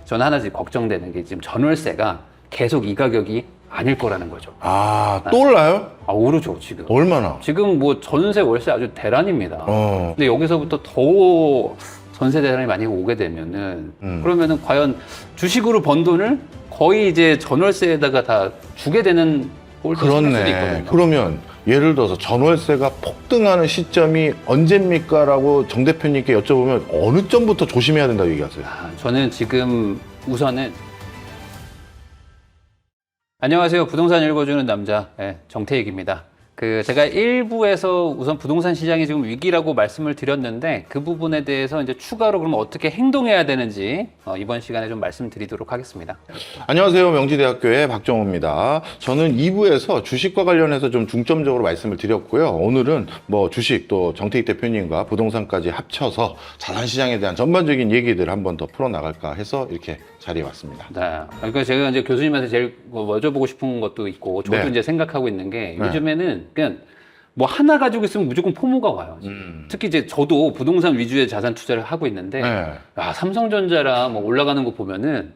저는 하나 걱정되는 게 지금 전월세가 계속 이 가격이 아닐 거라는 거죠. 또 올라요? 오르죠, 지금. 얼마나? 지금 뭐 전세, 월세 아주 대란입니다. 근데 여기서부터 더 전세 대란이 많이 오게 되면은, 그러면은 과연 주식으로 번 돈을 거의 이제 전월세에다가 다 주게 되는 꼴도 생길 수도 그렇네. 있거든요. 그러면 예를 들어서 전월세가 폭등하는 시점이 언제입니까? 라고 정 대표님께 여쭤보면 어느 점부터 조심해야 된다고 얘기하세요? 저는 지금 우선은 안녕하세요. 부동산 읽어주는 남자 정태익입니다. 제가 일부에서 우선 부동산 시장이 지금 위기라고 말씀을 드렸는데 그 부분에 대해서 이제 추가로 그럼 어떻게 행동해야 되는지 이번 시간에 좀 말씀드리도록 하겠습니다. 안녕하세요. 명지대학교의 박정호입니다. 저는 2부에서 주식과 관련해서 좀 중점적으로 말씀을 드렸고요. 오늘은 뭐 주식 또 정태익 대표님과 부동산까지 합쳐서 자산시장에 대한 전반적인 얘기들 한번 더 풀어나갈까 해서 이렇게 자리에 왔습니다. 네. 그러니까 제가 이제 교수님한테 제일 여쭤보고 싶은 것도 있고 저도 네. 이제 생각하고 있는 게 요즘에는 그냥 뭐 하나 가지고 있으면 무조건 포모가 와요. 특히 이제 저도 부동산 위주의 자산 투자를 하고 있는데 삼성전자랑 뭐 올라가는 거 보면은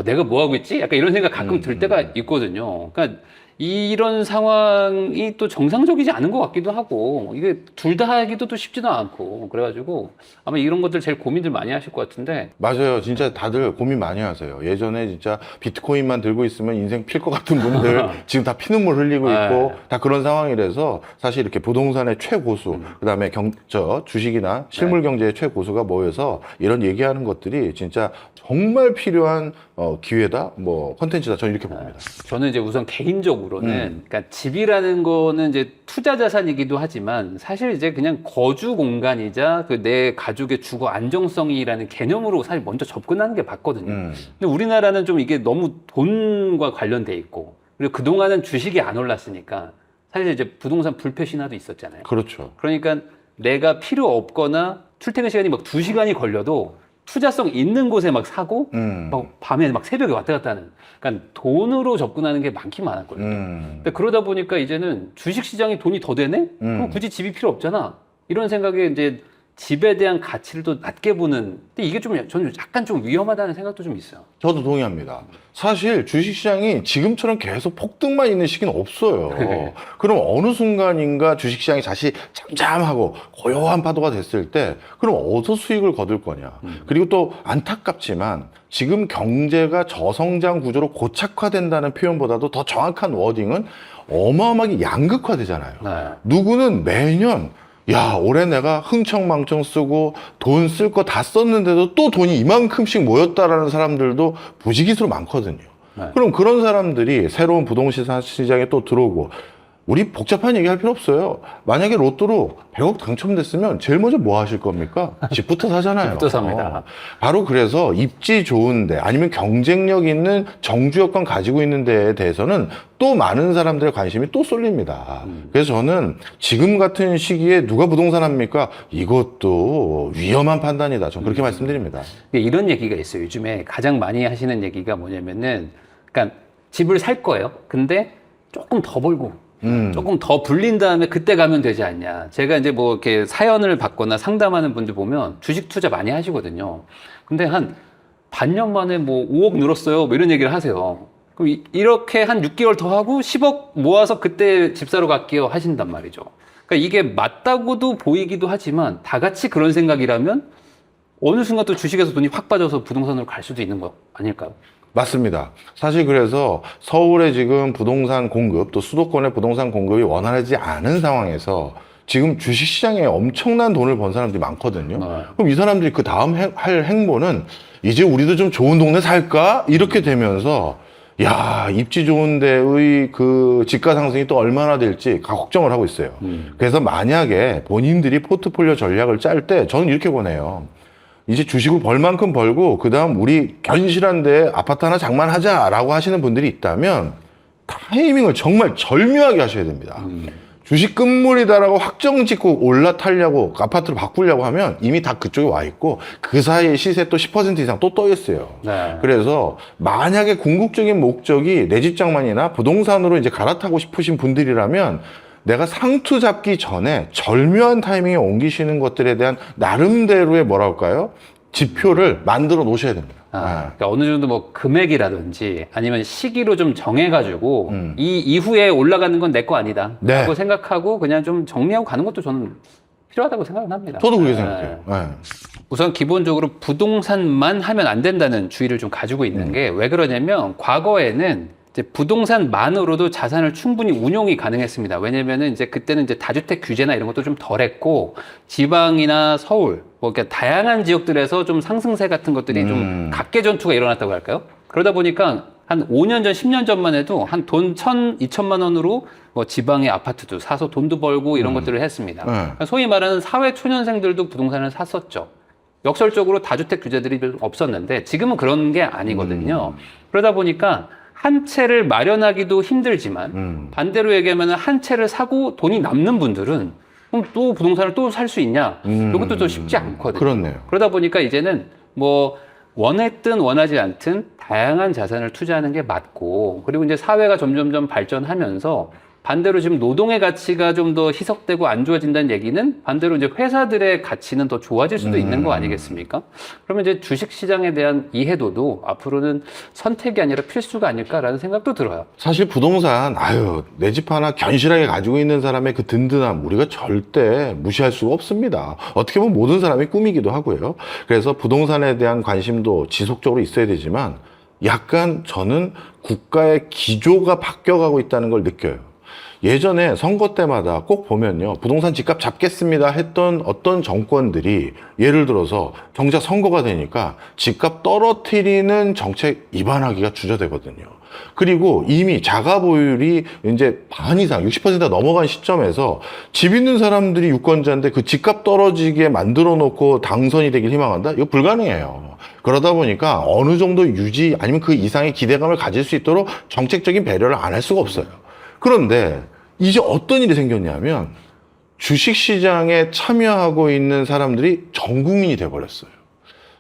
내가 뭐 하고 있지? 약간 이런 생각 가끔 들 때가 있거든요. 그러니까 이런 상황이 또 정상적이지 않은 것 같기도 하고 이게 둘 다 하기도 또 쉽지도 않고 그래가지고 아마 이런 것들 제일 고민들 많이 하실 것 같은데. 맞아요. 진짜 다들 고민 많이 하세요. 예전에 진짜 비트코인만 들고 있으면 인생 필 것 같은 분들 지금 다 피눈물 흘리고 있고 다 그런 상황이라서 사실 이렇게 부동산의 최고수 그다음에 주식이나 실물 경제의 최고수가 모여서 이런 얘기하는 것들이 진짜 정말 필요한 기회다, 뭐 컨텐츠다. 저는 이렇게 봅니다. 저는 이제 우선 개인적으로는 그러니까 집이라는 거는 이제 투자 자산이기도 하지만 사실 이제 그냥 거주 공간이자 내 가족의 주거 안정성이라는 개념으로 사실 먼저 접근하는 게 맞거든요. 근데 우리나라는 좀 이게 너무 돈과 관련돼 있고 그리고 그동안은 주식이 안 올랐으니까 사실 이제 부동산 불패 신화도 있었잖아요. 그렇죠. 그러니까 내가 필요 없거나 출퇴근 시간이 막 2시간이 걸려도 투자성 있는 곳에 막 사고 막 밤에 막 새벽에 왔다 갔다 하는, 그러니까 돈으로 접근하는 게 많긴 많았거든요. 근데 그러다 보니까 이제는 주식 시장이 돈이 더 되네? 그럼 굳이 집이 필요 없잖아. 이런 생각에 이제 집에 대한 가치를 또 낮게 보는. 근데 이게 좀 저는 약간 좀 위험하다는 생각도 좀 있어요. 저도 동의합니다. 사실 주식시장이 지금처럼 계속 폭등만 있는 시기는 없어요. 그럼 어느 순간인가 주식시장이 다시 잠잠하고 고요한 파도가 됐을 때 그럼 어디서 수익을 거둘 거냐. 그리고 또 안타깝지만 지금 경제가 저성장 구조로 고착화된다는 표현보다도 더 정확한 워딩은 어마어마하게 양극화되잖아요. 네. 누구는 매년 올해 내가 흥청망청 쓰고 돈 쓸 거 다 썼는데도 또 돈이 이만큼씩 모였다라는 사람들도 부지기수로 많거든요. 그럼 그런 사람들이 새로운 부동산 시장에 또 들어오고, 우리 복잡한 얘기 할 필요 없어요. 만약에 로또로 100억 당첨됐으면 제일 먼저 뭐 하실 겁니까? 집부터 사잖아요. 집부터 삽니다. 바로 그래서 입지 좋은데 아니면 경쟁력 있는 정주 여건 가지고 있는 데에 대해서는 또 많은 사람들의 관심이 또 쏠립니다. 그래서 저는 지금 같은 시기에 누가 부동산 합니까? 이것도 위험한 판단이다. 저는 그렇게 말씀드립니다. 이런 얘기가 있어요. 요즘에 가장 많이 하시는 얘기가 뭐냐면은, 그러니까 집을 살 거예요. 근데 조금 더 벌고 조금 더 불린 다음에 그때 가면 되지 않냐. 제가 이제 뭐 이렇게 사연을 받거나 상담하는 분들 보면 주식 투자 많이 하시거든요. 근데 한 반년 만에 뭐 5억 늘었어요. 뭐 이런 얘기를 하세요. 그럼 이렇게 한 6개월 더 하고 10억 모아서 그때 집 사러 갈게요 하신단 말이죠. 그러니까 이게 맞다고도 보이기도 하지만 다 같이 그런 생각이라면 어느 순간 또 주식에서 돈이 확 빠져서 부동산으로 갈 수도 있는 거 아닐까요? 맞습니다. 사실 그래서 서울의 지금 부동산 공급, 또 수도권의 부동산 공급이 원활하지 않은 상황에서 지금 주식시장에 엄청난 돈을 번 사람들이 많거든요. 그럼 이 사람들이 그 다음 할 행보는 이제 우리도 좀 좋은 동네 살까? 이렇게 되면서 입지 좋은 데의 그 집가 상승이 또 얼마나 될지 걱정을 하고 있어요. 그래서 만약에 본인들이 포트폴리오 전략을 짤 때 저는 이렇게 보내요. 이제 주식을 벌 만큼 벌고 그 다음 우리 견실한 데 아파트 하나 장만하자라고 하시는 분들이 있다면 타이밍을 정말 절묘하게 하셔야 됩니다. 주식 끝물이다라고 확정 짓고 올라타려고 아파트를 바꾸려고 하면 이미 다 그쪽에 와 있고 그 사이에 시세 또 10% 이상 또 떠 있어요. 그래서 만약에 궁극적인 목적이 내 집 장만이나 부동산으로 이제 갈아타고 싶으신 분들이라면 내가 상투 잡기 전에 절묘한 타이밍에 옮기시는 것들에 대한 나름대로의 뭐랄까요? 지표를 만들어 놓으셔야 됩니다. 그러니까 어느 정도 뭐 금액이라든지 아니면 시기로 좀 정해가지고 이 이후에 올라가는 건 내 거 아니다 네. 라고 생각하고 그냥 좀 정리하고 가는 것도 저는 필요하다고 생각을 합니다. 저도 그렇게 생각해요. 네. 우선 기본적으로 부동산만 하면 안 된다는 주의를 좀 가지고 있는 게 왜 그러냐면 과거에는 이제 부동산만으로도 자산을 충분히 운용이 가능했습니다. 왜냐면은 이제 그때는 이제 다주택 규제나 이런 것도 좀 덜했고 지방이나 서울 뭐 그러니까 다양한 지역들에서 좀 상승세 같은 것들이 좀 각계 전투가 일어났다고 할까요? 그러다 보니까 한 5년 전, 10년 전만 해도 한 돈 2천만 원으로 뭐 지방의 아파트도 사서 돈도 벌고 이런 것들을 했습니다. 그러니까 소위 말하는 사회 초년생들도 부동산을 샀었죠. 역설적으로 다주택 규제들이 좀 없었는데 지금은 그런 게 아니거든요. 그러다 보니까 한 채를 마련하기도 힘들지만 반대로 얘기하면 한 채를 사고 돈이 남는 분들은 그럼 또 부동산을 또 살 수 있냐? 이것도 좀 쉽지 않거든요. 그렇네요. 그러다 보니까 이제는 뭐 원했든 원하지 않든 다양한 자산을 투자하는 게 맞고 그리고 이제 사회가 점점점 발전하면서 반대로 지금 노동의 가치가 좀 더 희석되고 안 좋아진다는 얘기는 반대로 이제 회사들의 가치는 더 좋아질 수도 있는 거 아니겠습니까? 그러면 이제 주식 시장에 대한 이해도도 앞으로는 선택이 아니라 필수가 아닐까라는 생각도 들어요. 사실 부동산, 내 집 하나 견실하게 가지고 있는 사람의 그 든든함, 우리가 절대 무시할 수가 없습니다. 어떻게 보면 모든 사람의 꿈이기도 하고요. 그래서 부동산에 대한 관심도 지속적으로 있어야 되지만 약간 저는 국가의 기조가 바뀌어가고 있다는 걸 느껴요. 예전에 선거 때마다 꼭 보면요. 부동산 집값 잡겠습니다 했던 어떤 정권들이 예를 들어서 정작 선거가 되니까 집값 떨어뜨리는 정책 입안하기가 주저되거든요. 그리고 이미 자가 보율이 이제 반 이상 60% 넘어간 시점에서 집 있는 사람들이 유권자인데 그 집값 떨어지게 만들어 놓고 당선이 되길 희망한다? 이거 불가능해요. 그러다 보니까 어느 정도 유지 아니면 그 이상의 기대감을 가질 수 있도록 정책적인 배려를 안 할 수가 없어요. 그런데 이제 어떤 일이 생겼냐면 주식시장에 참여하고 있는 사람들이 전 국민이 돼버렸어요.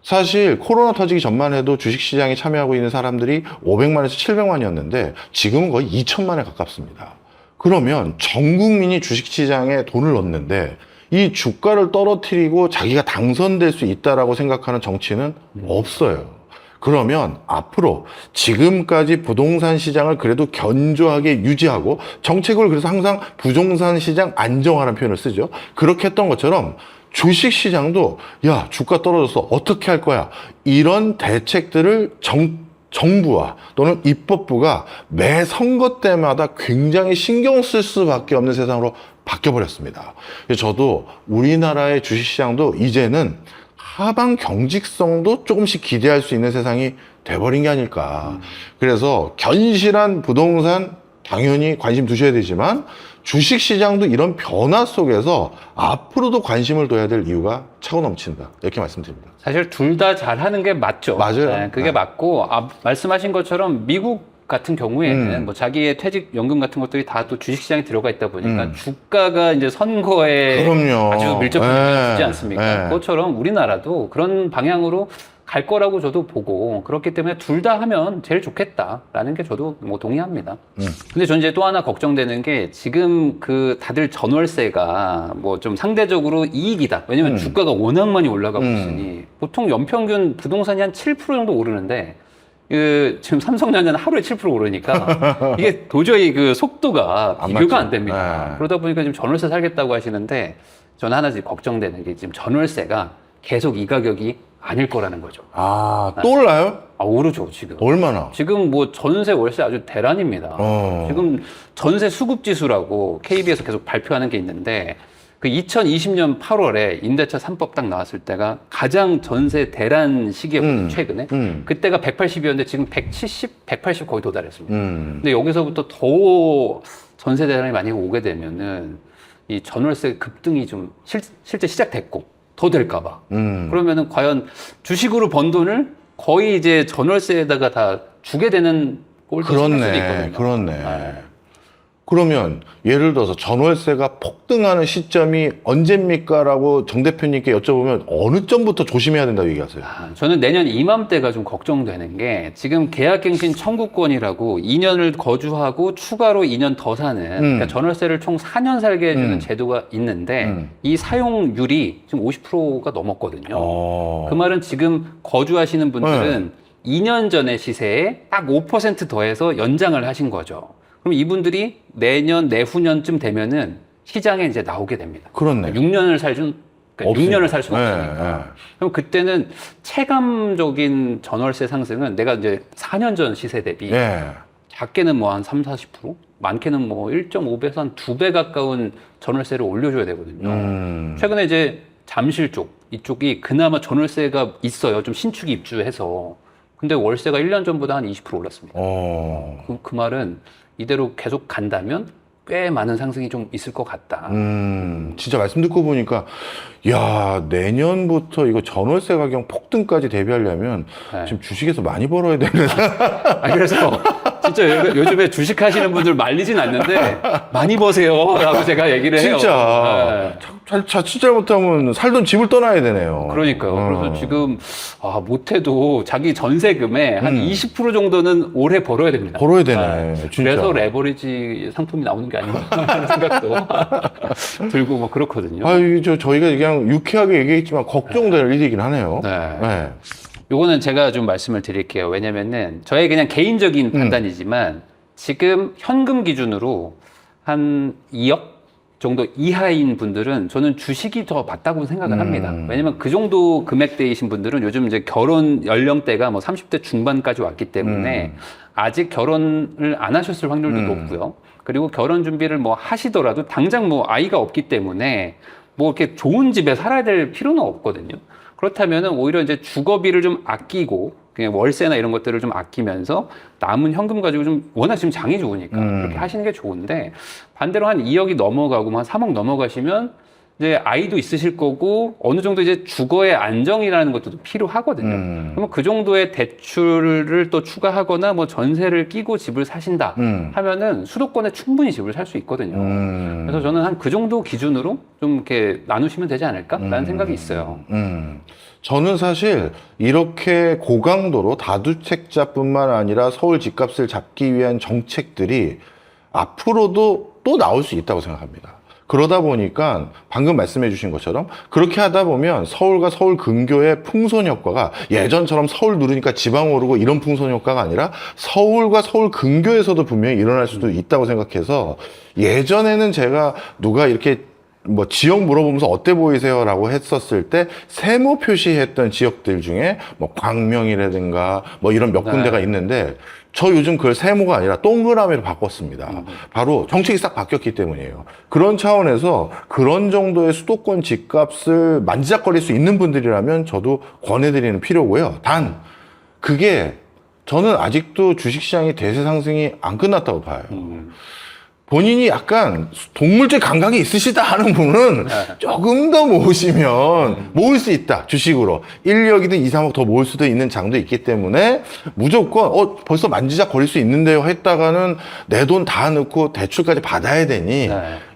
사실 코로나 터지기 전만 해도 주식시장에 참여하고 있는 사람들이 500만에서 700만이었는데 지금은 거의 2천만에 가깝습니다. 그러면 전 국민이 주식시장에 돈을 넣는데 이 주가를 떨어뜨리고 자기가 당선될 수 있다라고 생각하는 정치는 없어요. 그러면 앞으로 지금까지 부동산 시장을 그래도 견조하게 유지하고 정책을 그래서 항상 부동산 시장 안정화라는 표현을 쓰죠. 그렇게 했던 것처럼 주식 시장도 야 주가 떨어졌어 어떻게 할 거야 이런 대책들을 정부와 또는 입법부가 매 선거 때마다 굉장히 신경 쓸 수밖에 없는 세상으로 바뀌어버렸습니다. 저도 우리나라의 주식시장도 이제는 하방 경직성도 조금씩 기대할 수 있는 세상이 돼버린 게 아닐까. 그래서 견실한 부동산 당연히 관심 두셔야 되지만 주식시장도 이런 변화 속에서 앞으로도 관심을 둬야 될 이유가 차고 넘친다. 이렇게 말씀드립니다. 사실 둘 다 잘하는 게 맞죠. 맞아요. 네, 그게 맞고 말씀하신 것처럼 미국 같은 경우에는 뭐 자기의 퇴직연금 같은 것들이 다 또 주식시장에 들어가 있다 보니까 주가가 이제 선거에 그럼요. 아주 밀접한 영향을 주지 않습니까? 네. 그것처럼 우리나라도 그런 방향으로 갈 거라고 저도 보고 그렇기 때문에 둘 다 하면 제일 좋겠다라는 게 저도 뭐 동의합니다. 근데 저는 이제 또 하나 걱정되는 게 지금 그 다들 전월세가 뭐 좀 상대적으로 이익이다. 왜냐면 주가가 워낙 많이 올라가고 있으니 보통 연평균 부동산이 한 7% 정도 오르는데 지금 삼성전자는 하루에 7% 오르니까 이게 도저히 그 속도가 비교가 안 됩니다. 네. 그러다 보니까 지금 전월세 살겠다고 하시는데 저는 하나 지금 걱정되는 게 지금 전월세가 계속 이 가격이 아닐 거라는 거죠. 또 올라요? 오르죠, 지금. 얼마나? 지금 뭐 전세, 월세 아주 대란입니다. 지금 전세 수급 지수라고 KB에서 계속 발표하는 게 있는데 그 2020년 8월에 임대차 3법 딱 나왔을 때가 가장 전세 대란 시기였거든요, 최근에. 그때가 180이었는데 지금 170, 180 거의 도달했습니다. 근데 여기서부터 더 전세 대란이 많이 오게 되면은 이 전월세 급등이 좀 실제 시작됐고 더 될까봐. 그러면은 과연 주식으로 번 돈을 거의 이제 전월세에다가 다 주게 되는 꼴도 수도 있거든요. 그렇네. 그러면 예를 들어서 전월세가 폭등하는 시점이 언제입니까? 정 대표님께 여쭤보면 어느 점부터 조심해야 된다고 얘기하세요? 저는 내년 이맘때가 좀 걱정되는 게 지금 계약갱신 청구권이라고 2년을 거주하고 추가로 2년 더 사는 그러니까 전월세를 총 4년 살게 해주는 제도가 있는데 이 사용률이 지금 50%가 넘었거든요. 그 말은 지금 거주하시는 분들은 2년 전의 시세에 딱 5% 더해서 연장을 하신 거죠. 그럼 이분들이 내년, 내후년쯤 되면은 시장에 이제 나오게 됩니다. 그렇네. 6년을 그러니까 6년을 살 수는 네, 없으니까. 네. 그럼 그때는 체감적인 전월세 상승은 내가 이제 4년 전 시세 대비 예. 작게는 뭐 한 30-40%, 많게는 뭐 1.5배에서 한 2배 가까운 전월세를 올려줘야 되거든요. 최근에 이제 잠실 이쪽이 그나마 전월세가 있어요. 좀 신축이 입주해서. 근데 월세가 1년 전보다 한 20% 올랐습니다. 그 말은 이대로 계속 간다면 꽤 많은 상승이 좀 있을 것 같다. 진짜 말씀 듣고 보니까, 야, 내년부터 이거 전월세 가격 폭등까지 대비하려면 네. 지금 주식에서 많이 벌어야 되는. 그래서 진짜 요즘에 주식 하시는 분들 말리진 않는데 많이 버세요. 라고 제가 얘기를 해요. 진짜. 자칫 잘못하면 살던 집을 떠나야 되네요. 그러니까요. 그래서 지금, 못해도 자기 전세금의 한 20% 정도는 올해 벌어야 됩니다. 벌어야 되네. 진짜. 그래서 레버리지 상품이 나오는 게 아닌가 하는 생각도 들고 뭐 그렇거든요. 저희가 그냥 유쾌하게 얘기했지만 걱정될 일이긴 하네요. 네. 요거는 제가 좀 말씀을 드릴게요. 왜냐면은 저의 그냥 개인적인 판단이지만 지금 현금 기준으로 한 2억 정도 이하인 분들은 저는 주식이 더 맞다고 생각을 합니다. 왜냐면 그 정도 금액대이신 분들은 요즘 이제 결혼 연령대가 뭐 30대 중반까지 왔기 때문에 아직 결혼을 안 하셨을 확률도 높고요. 그리고 결혼 준비를 뭐 하시더라도 당장 뭐 아이가 없기 때문에 뭐 이렇게 좋은 집에 살아야 될 필요는 없거든요. 그렇다면은 오히려 이제 주거비를 좀 아끼고 그냥 월세나 이런 것들을 좀 아끼면서 남은 현금 가지고 좀 워낙 지금 장이 좋으니까 그렇게 하시는 게 좋은데 반대로 한 2억이 넘어가고 한 3억 넘어가시면 이제 아이도 있으실 거고 어느 정도 이제 주거의 안정이라는 것도 필요하거든요. 그러면 그 정도의 대출을 또 추가하거나 뭐 전세를 끼고 집을 사신다 하면은 수도권에 충분히 집을 살 수 있거든요. 그래서 저는 한 그 정도 기준으로 좀 이렇게 나누시면 되지 않을까라는 생각이 있어요. 저는 사실 이렇게 고강도로 다주택자뿐만 아니라 서울 집값을 잡기 위한 정책들이 앞으로도 또 나올 수 있다고 생각합니다. 그러다 보니까 방금 말씀해 주신 것처럼 그렇게 하다 보면 서울과 서울 근교의 풍선 효과가 예전처럼 서울 누르니까 지방 오르고 이런 풍선 효과가 아니라 서울과 서울 근교에서도 분명히 일어날 수도 있다고 생각해서 예전에는 제가 누가 이렇게 뭐 지역 물어보면서 어때 보이세요? 라고 했었을 때 세모 표시했던 지역들 중에 뭐 광명이라든가 뭐 이런 몇 군데가 있는데 저 요즘 그걸 세모가 아니라 동그라미로 바꿨습니다. 바로 정책이 싹 바뀌었기 때문이에요. 그런 차원에서 그런 정도의 수도권 집값을 만지작거릴 수 있는 분들이라면 저도 권해드리는 필요고요. 단 그게 저는 아직도 주식시장이 대세 상승이 안 끝났다고 봐요. 본인이 약간 동물적 감각이 있으시다 하는 분은 조금 더 모으시면 모을 수 있다. 주식으로 1억이든 2, 3억 더 모을 수도 있는 장도 있기 때문에 무조건 벌써 만지작 거릴 수 있는데요 했다가는 내 돈 다 넣고 대출까지 받아야 되니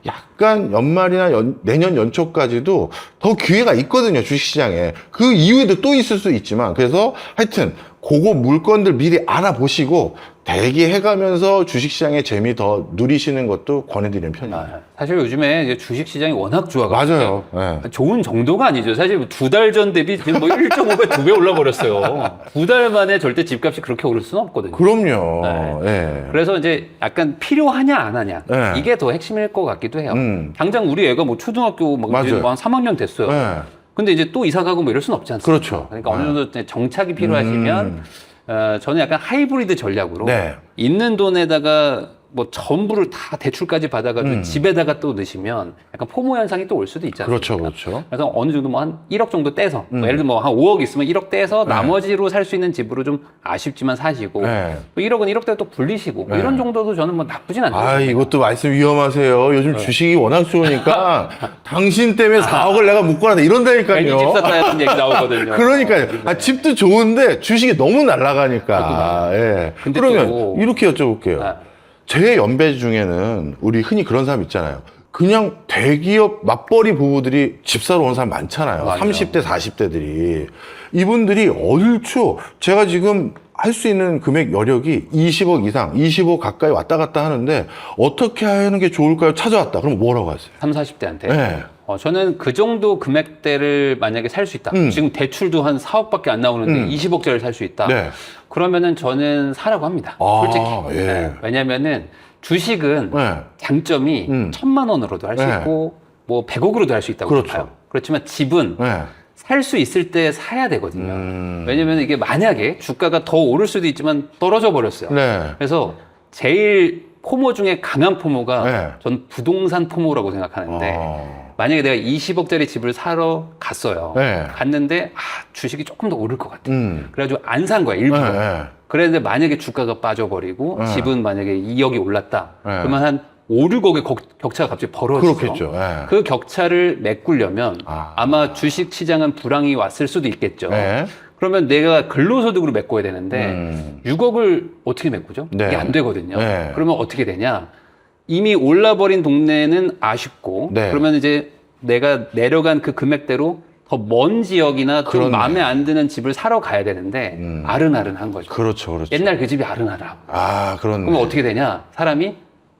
약간 연말이나 내년 연초까지도 더 기회가 있거든요. 주식시장에. 그 이후에도 또 있을 수 있지만 그래서 하여튼 그거 물건들 미리 알아보시고 대기해가면서 주식시장의 재미 더 누리시는 것도 권해드리는 편이에요. 사실 요즘에 이제 주식시장이 워낙 좋아가지고 맞아요. 네. 좋은 정도가 아니죠. 사실 2달 전 대비 지금 뭐 1.5배, 2배 올라버렸어요. 2달 만에 절대 집값이 그렇게 오를 수는 없거든요. 그럼요. 네. 그래서 이제 약간 필요하냐 안 하냐 네. 이게 더 핵심일 것 같기도 해요. 당장 우리 애가 뭐 초등학교 막 이제 뭐 한 3학년 됐어요. 네. 근데 이제 또 이사 가고 뭐 이럴 수는 없지 않습니까? 그렇죠. 그러니까 어느 정도 정착이 필요하시면 저는 약간 하이브리드 전략으로 네. 있는 돈에다가 뭐 전부를 다 대출까지 받아가지고 집에다가 또 넣으시면 약간 포모 현상이 또 올 수도 있지 않습니까? 그렇죠. 그래서 어느 정도 뭐 한 1억 정도 떼서 뭐 예를 들면 뭐 한 5억 있으면 1억 떼서 나머지로 살 수 있는 집으로 좀 아쉽지만 사시고 네. 또 1억은 1억대로 또 불리시고 뭐 이런 정도도 저는 뭐 나쁘진 않아요. 이것도 말씀 위험하세요. 요즘 주식이 워낙 좋으니까 당신 때문에 4억을 내가 묶어놨다 이런다니까요. 괜히 집 샀다 하는 얘기 나오거든요. 그러니까요. 집도 좋은데 주식이 너무 날아가니까. 예. 근데 그러면 또 이렇게 여쭤볼게요. 제 연배 중에는 우리 흔히 그런 사람 있잖아요. 그냥 대기업 맞벌이 부부들이 집 사러 온 사람 많잖아요. 맞아요. 30대, 40대들이. 이분들이 얼추 제가 지금 할 수 있는 금액 여력이 20억 이상, 20억 가까이 왔다 갔다 하는데 어떻게 하는 게 좋을까요? 찾아왔다. 그럼 뭐라고 하세요? 30, 40대한테. 네. 저는 그 정도 금액대를 만약에 살 수 있다. 지금 대출도 한 4억밖에 안 나오는데 20억짜리를 살 수 있다. 네. 그러면은 저는 사라고 합니다. 아, 솔직히. 예. 네. 왜냐면은 주식은 네. 장점이 1,000만 원으로도 할 수 네. 있고 뭐 100억으로도 할 수 있다고 그렇죠. 봐요. 그렇지만 집은 네. 살 수 있을 때 사야 되거든요. 왜냐면 이게 만약에 주가가 더 오를 수도 있지만 떨어져 버렸어요. 네. 그래서 제일 포모 중에 강한 포모가 네. 전 부동산 포모라고 생각하는데 만약에 내가 20억짜리 집을 사러 갔어요. 네. 갔는데 주식이 조금 더 오를 것 같아. 음. 그래가지고 안 산 거야, 일부러. 네. 그랬는데 만약에 주가가 빠져버리고 집은 만약에 2억이 올랐다. 네. 그러면 한 5, 6억의 격차가 갑자기 벌어지죠. 그렇겠죠. 네. 그 격차를 메꾸려면 아마 주식 시장은 불황이 왔을 수도 있겠죠. 네. 그러면 내가 근로소득으로 메꿔야 되는데 6억을 어떻게 메꾸죠? 네. 이게 안 되거든요. 네. 그러면 어떻게 되냐? 이미 올라버린 동네는 아쉽고 네. 그러면 이제 내가 내려간 그 금액대로 더 먼 지역이나 좀 그렇네. 마음에 안 드는 집을 사러 가야 되는데 아른아른한 거죠. 그렇죠, 그렇죠. 옛날 그 집이 아른아른하고. 그렇네. 그러면 어떻게 되냐? 사람이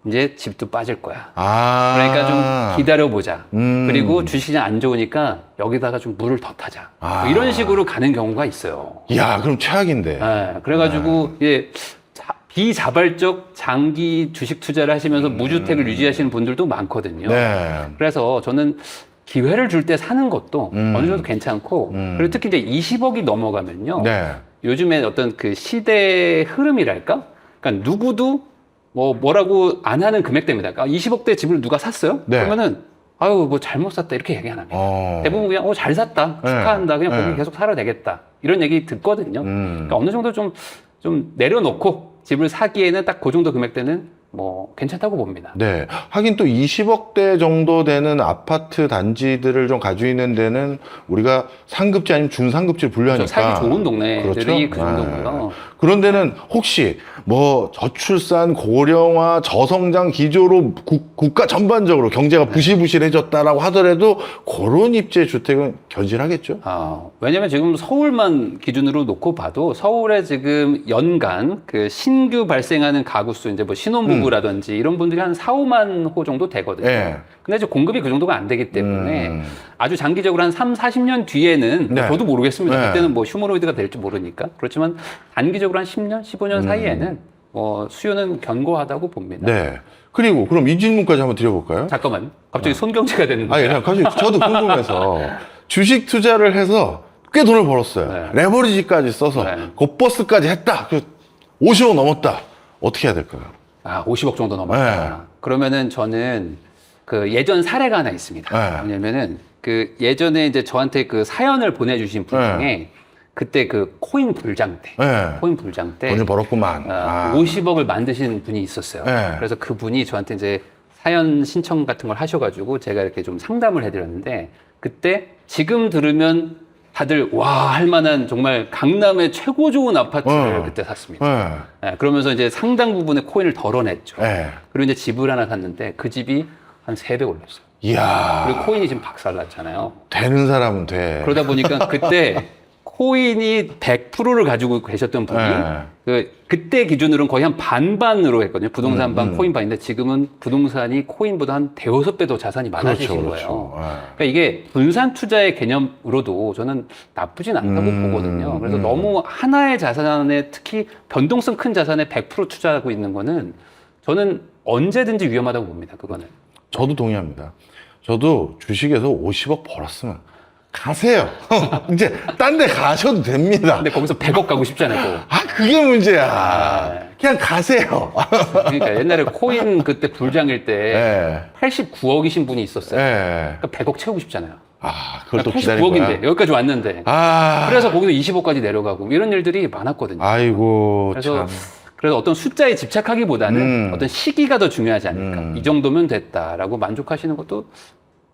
이제 집도 빠질 거야. 아. 그러니까 좀 기다려보자. 음. 그리고 주식시장 안 좋으니까 여기다가 좀 물을 더 타자. 뭐 이런 식으로 가는 경우가 있어요. 야, 그럼 최악인데. 네, 그래가지고 이제 비자발적 장기 주식 투자를 하시면서 무주택을 유지하시는 분들도 많거든요. 네. 그래서 저는 기회를 줄 때 사는 것도 어느 정도 괜찮고 그리고 특히 이제 20억이 넘어가면요. 네. 요즘에 어떤 그 시대의 흐름이랄까? 그러니까 누구도 뭐라고 안 하는 금액대입니다. 그러니까 20억대 집을 누가 샀어요? 네. 그러면은 아유 뭐 잘못 샀다 이렇게 얘기 안 합니다. 대부분 그냥 잘 샀다 네. 축하한다 그냥 거기 네. 계속 살아야 되겠다 이런 얘기 듣거든요. 그러니까 어느 정도 좀 내려놓고 집을 사기에는 딱 그 정도 금액대는 뭐 괜찮다고 봅니다. 네. 하긴 또 20억대 정도 되는 아파트 단지들을 좀 가지고 있는 데는 우리가 상급지 아니면 중상급지를 분류하니까. 살기 좋은 동네들이 그렇죠? 그 정도고요. 그런 데는 혹시 뭐 저출산, 고령화, 저성장 기조로 국가 전반적으로 경제가 부실부실해졌다라고 하더라도 그런 입지의 주택은 견실하겠죠? 왜냐면 지금 서울만 기준으로 놓고 봐도 서울에 지금 연간 그 신규 발생하는 가구 수 이제 뭐 신혼부부라든지 이런 분들이 한 4, 5만 호 정도 되거든요. 네. 근데 이제 공급이 그 정도가 안 되기 때문에 아주 장기적으로 한 3, 40년 뒤에는 네. 저도 모르겠습니다. 네. 그때는 뭐 휴머노이드가 될지 모르니까. 그렇지만 단기적으로 한 10년, 15년 사이에는 수요는 견고하다고 봅니다. 네. 그리고 그럼 이 질문까지 한번 드려볼까요? 잠깐만. 갑자기 손경제가 됐는데. 그냥 저도 궁금해서 주식 투자를 해서 꽤 돈을 벌었어요. 네. 레버리지까지 써서 네. 곱버스까지 했다. 50억 넘었다. 어떻게 해야 될까요? 50억 정도 넘었다. 그러면은 저는 그 예전 사례가 하나 있습니다. 네. 왜냐면은 그 예전에 이제 저한테 그 사연을 보내주신 분 중에 그때 그 코인 불장 때, 네. 코인 불장 때 돈을 벌었구만. 50억을 만드신 분이 있었어요. 네. 그래서 그분이 저한테 이제 사연 신청 같은 걸 하셔가지고 제가 이렇게 좀 상담을 해드렸는데 그때 지금 들으면 다들 와 할 만한 정말 강남의 최고 좋은 아파트를 그때 샀습니다. 네, 그러면서 이제 상당 부분의 코인을 덜어냈죠. 네. 그리고 이제 집을 하나 샀는데 그 집이 한 3배 올랐어요. 이야. 그리고 코인이 지금 박살났잖아요. 되는 사람은 돼. 그러다 보니까 그때 코인이 100%를 가지고 계셨던 분이 그때 기준으로는 거의 한 반반으로 했거든요. 부동산 반, 코인 반인데 지금은 부동산이 코인보다 한 대여섯 배 더 자산이 많아지신 거예요. 그러니까 이게 분산 투자의 개념으로도 저는 나쁘진 않다고 보거든요. 그래서 너무 하나의 자산에 특히 변동성 큰 자산에 100% 투자하고 있는 거는 저는 언제든지 위험하다고 봅니다. 그거는. 저도 동의합니다. 저도 주식에서 50억 벌었으면 가세요. 이제 딴 데 가셔도 됩니다. 근데 거기서 100억 가고 싶잖아요. 그게 문제야. 그냥 가세요. 그러니까 옛날에 코인 그때 불장일 때 89억이신 분이 있었어요. 그러니까 100억 채우고 싶잖아요. 그걸 또 그러니까 기다릴 89억인데 거야? 여기까지 왔는데 그래서 거기서 20억까지 내려가고 이런 일들이 많았거든요. 아이고 그래서 참. 그래서 어떤 숫자에 집착하기보다는 어떤 시기가 더 중요하지 않을까. 이 정도면 됐다라고 만족하시는 것도.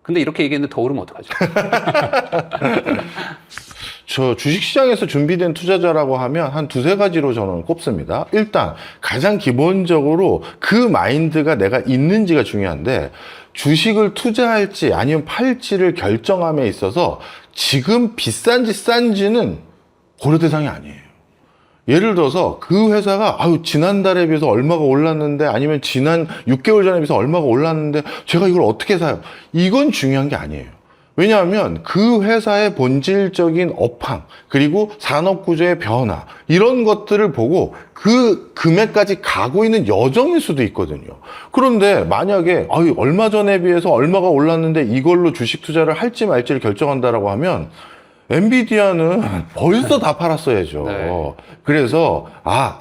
근데 이렇게 얘기했는데 더 오르면 어떡하죠? 저 주식시장에서 준비된 투자자라고 하면 한 두세 가지로 저는 꼽습니다. 일단 가장 기본적으로 그 마인드가 내가 있는지가 중요한데 주식을 투자할지 아니면 팔지를 결정함에 있어서 지금 비싼지 싼지는 고려 대상이 아니에요. 예를 들어서 그 회사가 지난달에 비해서 얼마가 올랐는데 아니면 지난 6개월 전에 비해서 얼마가 올랐는데 제가 이걸 어떻게 사요? 이건 중요한 게 아니에요. 왜냐하면 그 회사의 본질적인 업황 그리고 산업 구조의 변화 이런 것들을 보고 그 금액까지 가고 있는 여정일 수도 있거든요. 그런데 만약에 얼마 전에 비해서 얼마가 올랐는데 이걸로 주식 투자를 할지 말지를 결정한다라고 하면 엔비디아는 벌써 다 팔았어야죠. 네. 그래서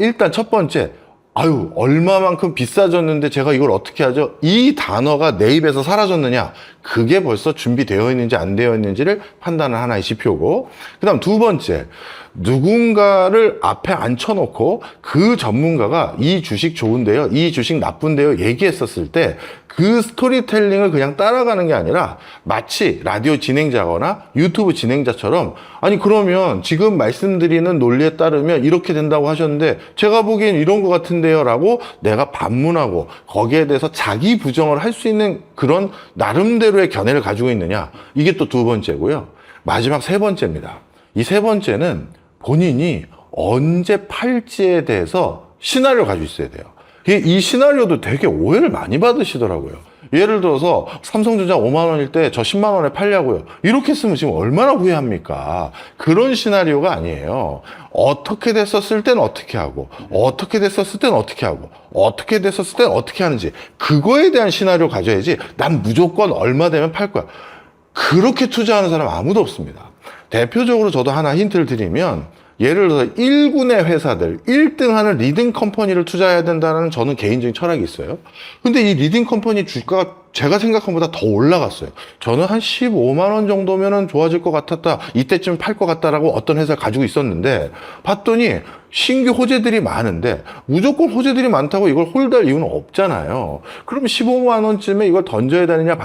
일단 첫 번째 얼마만큼 비싸졌는데 제가 이걸 어떻게 하죠? 이 단어가 내 입에서 사라졌느냐? 그게 벌써 준비되어 있는지 안 되어 있는지를 판단하는 하나의 지표고, 그 다음 두 번째, 누군가를 앞에 앉혀놓고 그 전문가가 이 주식 좋은데요, 이 주식 나쁜데요 얘기했었을 때 그 스토리텔링을 그냥 따라가는 게 아니라 마치 라디오 진행자거나 유튜브 진행자처럼 그러면 지금 말씀드리는 논리에 따르면 이렇게 된다고 하셨는데 제가 보기엔 이런 것 같은데요 라고 내가 반문하고 거기에 대해서 자기 부정을 할 수 있는 그런 나름대로의 견해를 가지고 있느냐, 이게 또 두 번째고요. 마지막 세 번째입니다. 이 세 번째는 본인이 언제 팔지에 대해서 시나리오를 가지고 있어야 돼요. 이 시나리오도 되게 오해를 많이 받으시더라고요. 예를 들어서 삼성전자 5만 원일 때 저 10만 원에 팔려고요. 이렇게 쓰면 지금 얼마나 후회합니까? 그런 시나리오가 아니에요. 어떻게 됐었을 땐 어떻게 하고, 어떻게 됐었을 땐 어떻게 하고, 어떻게 됐었을 땐 어떻게 하는지, 그거에 대한 시나리오 가져야지 난 무조건 얼마 되면 팔 거야. 그렇게 투자하는 사람 아무도 없습니다. 대표적으로 저도 하나 힌트를 드리면, 예를 들어서 1군의 회사들, 1등 하는 리딩 컴퍼니를 투자해야 된다는 저는 개인적인 철학이 있어요. 근데 이 리딩 컴퍼니 주가가 제가 생각한 것보다 더 올라갔어요. 저는 한 15만 원 정도면은 좋아질 것 같았다, 이때쯤 팔 것 같다라고 어떤 회사를 가지고 있었는데 봤더니 신규 호재들이 많은데 무조건 호재들이 많다고 이걸 홀드할 이유는 없잖아요. 그럼 15만 원쯤에 이걸 던져야 되느냐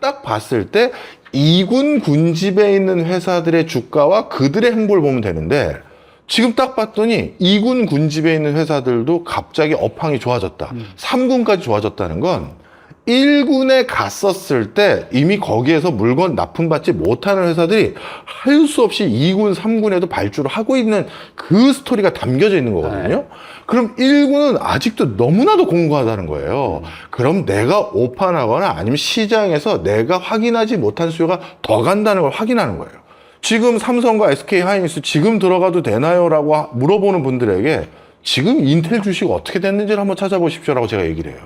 딱 봤을 때 2군 군집에 있는 회사들의 주가와 그들의 행보를 보면 되는데 지금 딱 봤더니 2군 군집에 있는 회사들도 갑자기 업황이 좋아졌다. 3군까지 좋아졌다는 건 1군에 갔었을 때 이미 거기에서 물건 납품받지 못하는 회사들이 할 수 없이 2군, 3군에도 발주를 하고 있는 그 스토리가 담겨져 있는 거거든요. 그럼 1군은 아직도 너무나도 공고하다는 거예요. 그럼 내가 오판하거나 아니면 시장에서 내가 확인하지 못한 수요가 더 간다는 걸 확인하는 거예요. 지금 삼성과 SK 하이닉스 지금 들어가도 되나요? 라고 물어보는 분들에게 지금 인텔 주식 어떻게 됐는지를 한번 찾아보십시오라고 제가 얘기를 해요.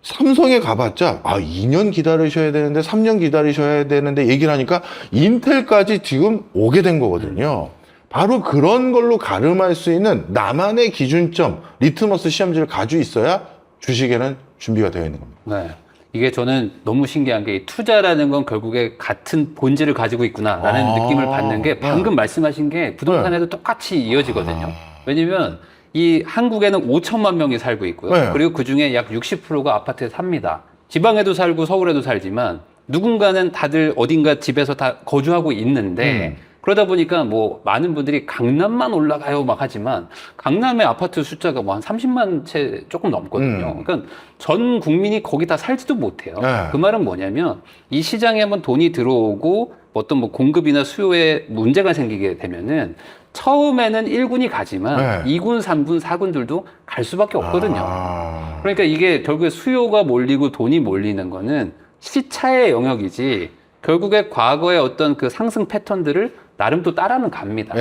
삼성에 가봤자 2년 기다리셔야 되는데 3년 기다리셔야 되는데 얘기를 하니까 인텔까지 지금 오게 된 거거든요. 바로 그런 걸로 가름할 수 있는 나만의 기준점, 리트머스 시험지를 가지고 있어야 주식에는 준비가 되어 있는 겁니다. 네. 이게 저는 너무 신기한 게 투자라는 건 결국에 같은 본질을 가지고 있구나라는 느낌을 받는 게 방금 말씀하신 게 부동산에도 똑같이 이어지거든요. 왜냐면 이 한국에는 5천만 명이 살고 있고요. 그리고 그중에 약 60%가 아파트에 삽니다. 지방에도 살고 서울에도 살지만 누군가는 다들 어딘가 집에서 다 거주하고 있는데 그러다 보니까 뭐 많은 분들이 강남만 올라가요 막 하지만 강남의 아파트 숫자가 뭐 한 30만 채 조금 넘거든요. 그러니까 전 국민이 거기 다 살지도 못해요. 그 말은 뭐냐면 이 시장에 한번 돈이 들어오고 어떤 뭐 공급이나 수요에 문제가 생기게 되면은 처음에는 1군이 가지만 2군, 3군, 4군들도 갈 수밖에 없거든요. 그러니까 이게 결국에 수요가 몰리고 돈이 몰리는 거는 시차의 영역이지 결국에 과거의 어떤 그 상승 패턴들을 나름 또 따라는 갑니다.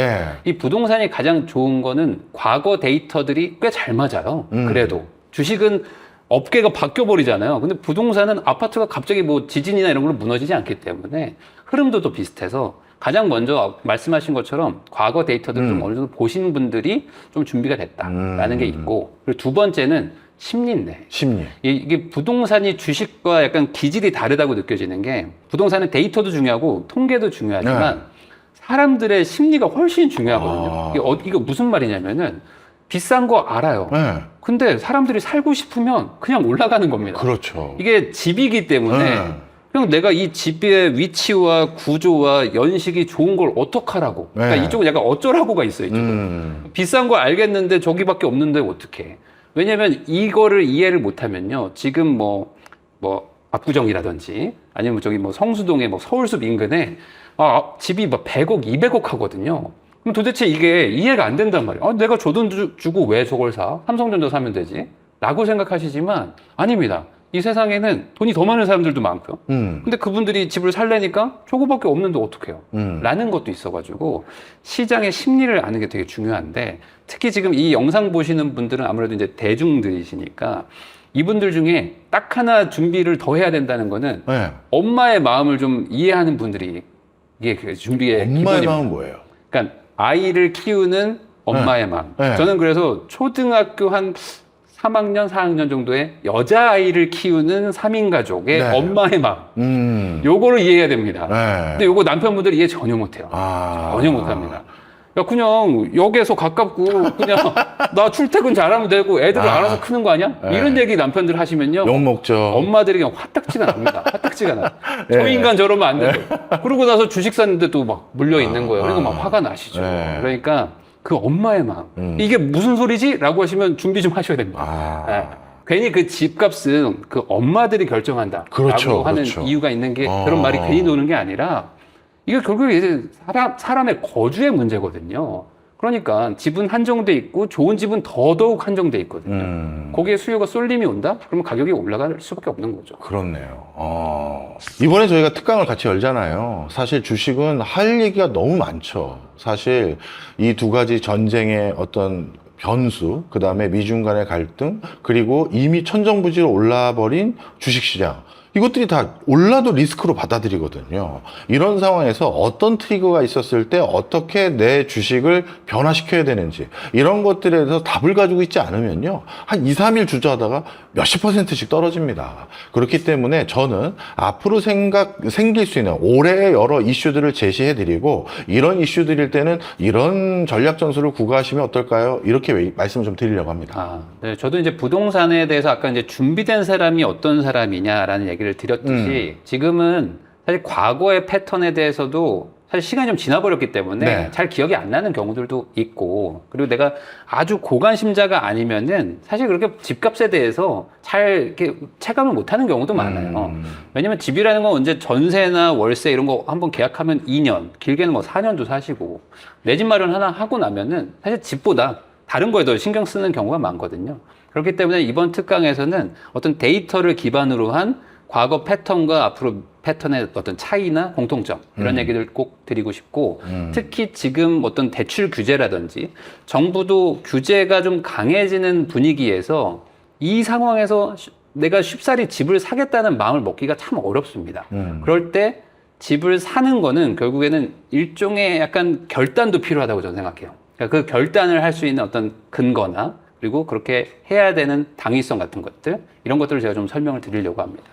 이 부동산이 가장 좋은 거는 과거 데이터들이 꽤 잘 맞아요. 그래도 주식은 업계가 바뀌어 버리잖아요. 근데 부동산은 아파트가 갑자기 뭐 지진이나 이런 걸로 무너지지 않기 때문에 흐름도 또 비슷해서 가장 먼저 말씀하신 것처럼 과거 데이터들을 좀 어느 정도 보신 분들이 좀 준비가 됐다라는 게 있고, 그리고 두 번째는 심리인데 이게 부동산이 주식과 약간 기질이 다르다고 느껴지는 게 부동산은 데이터도 중요하고 통계도 중요하지만 사람들의 심리가 훨씬 중요하거든요. 이거 무슨 말이냐면은 비싼 거 알아요. 근데 사람들이 살고 싶으면 그냥 올라가는 겁니다. 그렇죠. 이게 집이기 때문에 그냥 내가 이 집의 위치와 구조와 연식이 좋은 걸 어떡하라고. 그러니까 이쪽은 약간 어쩌라고가 있어요. 이쪽은. 비싼 거 알겠는데 저기밖에 없는데 어떡해. 왜냐면 이거를 이해를 못하면요. 지금 뭐 압구정이라든지 아니면 저기 뭐 성수동의 뭐 서울숲 인근에 집이 뭐 100억, 200억 하거든요. 그럼 도대체 이게 이해가 안 된단 말이에요. 내가 저 돈 주고 왜 저걸 사? 삼성전자 사면 되지? 라고 생각하시지만 아닙니다. 이 세상에는 돈이 더 많은 사람들도 많고요. 근데 그분들이 집을 살려니까 저거밖에 없는데 어떡해요? 라는 것도 있어가지고 시장의 심리를 아는 게 되게 중요한데 특히 지금 이 영상 보시는 분들은 아무래도 이제 대중들이시니까 이분들 중에 딱 하나 준비를 더 해야 된다는 거는 네. 엄마의 마음을 좀 이해하는 분들이 이게 그 준비의 엄마의 기본입니다. 마음은 뭐예요? 그러니까 아이를 키우는 엄마의 마음. 네. 저는 그래서 초등학교 한 3학년, 4학년 정도의 여자아이를 키우는 3인 가족의 네. 엄마의 마음. 요거를 이해해야 됩니다. 네. 근데 요거 남편분들이 이해 전혀 못해요. 전혀 못합니다. 야, 그냥 역에서 가깝고 그냥 나 출퇴근 잘하면 되고 애들은 알아서 크는 거 아니야? 네. 이런 얘기 남편들 하시면요. 욕 먹죠. 엄마들이 그냥 화딱지가 납니다. 화딱지가 나. 네. 저 인간 저러면 안 되고. 그러고 나서 주식 샀는데 또 막 물려 있는 거예요. 그리고 막 화가 나시죠. 네. 그러니까 그 엄마의 마음. 이게 무슨 소리지? 라고 하시면 준비 좀 하셔야 됩니다. 네. 괜히 그 집값은 그 엄마들이 결정한다. 그렇죠, 라고 하는 그렇죠. 이유가 있는 게 그런 말이 괜히 노는 게 아니라 이게 결국에 이제 사람의 거주의 문제거든요. 그러니까 집은 한정돼 있고 좋은 집은 더더욱 한정돼 있거든요. 거기에 수요가 쏠림이 온다? 그러면 가격이 올라갈 수밖에 없는 거죠. 그렇네요. 이번에 저희가 특강을 같이 열잖아요. 사실 주식은 할 얘기가 너무 많죠. 사실 이 두 가지 전쟁의 어떤 변수, 그 다음에 미중 간의 갈등, 그리고 이미 천정부지로 올라버린 주식시장. 이것들이 다 올라도 리스크로 받아들이거든요. 이런 상황에서 어떤 트리거가 있었을 때 어떻게 내 주식을 변화시켜야 되는지 이런 것들에 대해서 답을 가지고 있지 않으면요. 한 2, 3일 주저하다가 몇십 %씩 떨어집니다. 그렇기 때문에 저는 앞으로 생길 수 있는 올해의 여러 이슈들을 제시해드리고 이런 이슈들일 때는 이런 전략 전술을 구가하시면 어떨까요? 이렇게 말씀을 좀 드리려고 합니다. 네, 저도 이제 부동산에 대해서 아까 이제 준비된 사람이 어떤 사람이냐라는 얘기를 드렸듯이 지금은 사실 과거의 패턴에 대해서도 사실 시간이 좀 지나버렸기 때문에 네. 잘 기억이 안 나는 경우들도 있고 그리고 내가 아주 고관심자가 아니면은 사실 그렇게 집값에 대해서 잘 이렇게 체감을 못하는 경우도 많아요. 왜냐면 집이라는 건 언제 전세나 월세 이런 거 한번 계약하면 2년, 길게는 뭐 4년도 사시고 내 집 마련 하나 하고 나면은 사실 집보다 다른 거에 더 신경 쓰는 경우가 많거든요. 그렇기 때문에 이번 특강에서는 어떤 데이터를 기반으로 한 과거 패턴과 앞으로 패턴의 어떤 차이나 공통점 이런 얘기를 꼭 드리고 싶고 특히 지금 어떤 대출 규제라든지 정부도 규제가 좀 강해지는 분위기에서 이 상황에서 내가 쉽사리 집을 사겠다는 마음을 먹기가 참 어렵습니다. 그럴 때 집을 사는 거는 결국에는 일종의 약간 결단도 필요하다고 저는 생각해요. 그러니까 그 결단을 할 수 있는 어떤 근거나 그리고 그렇게 해야 되는 당위성 같은 것들 이런 것들을 제가 좀 설명을 드리려고 합니다.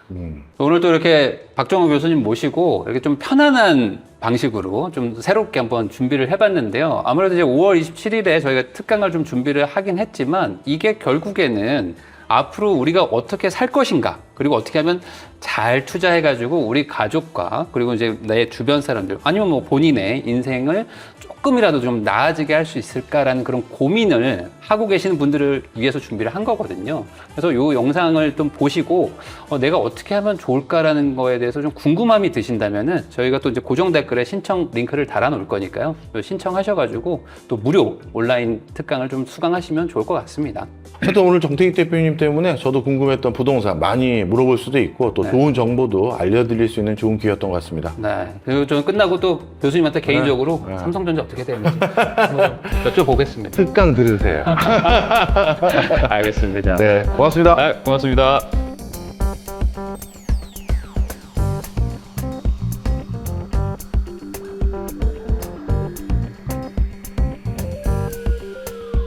오늘 또 이렇게 박정호 교수님 모시고 이렇게 좀 편안한 방식으로 좀 새롭게 한번 준비를 해봤는데요. 아무래도 이제 5월 27일에 저희가 특강을 좀 준비를 하긴 했지만 이게 결국에는 앞으로 우리가 어떻게 살 것인가 그리고 어떻게 하면 잘 투자해가지고 우리 가족과 그리고 이제 내 주변 사람들 아니면 뭐 본인의 인생을 조금이라도 좀 나아지게 할 수 있을까라는 그런 고민을 하고 계시는 분들을 위해서 준비를 한 거거든요. 그래서 이 영상을 좀 보시고 내가 어떻게 하면 좋을까라는 거에 대해서 좀 궁금함이 드신다면은 저희가 또 이제 고정 댓글에 신청 링크를 달아 놓을 거니까요. 신청하셔가지고 또 무료 온라인 특강을 좀 수강하시면 좋을 것 같습니다. 하여튼 오늘 정태익 대표님 때문에 저도 궁금했던 부동산 많이 물어볼 수도 있고 또 좋은 정보도 알려드릴 수 있는 좋은 기회였던 것 같습니다. 네. 그리고 저는 끝나고 또 교수님한테 개인적으로 삼성전자 어떻게 되는지 한번 여쭤보겠습니다. 특강 들으세요. 알겠습니다. 네, 고맙습니다. 고맙습니다.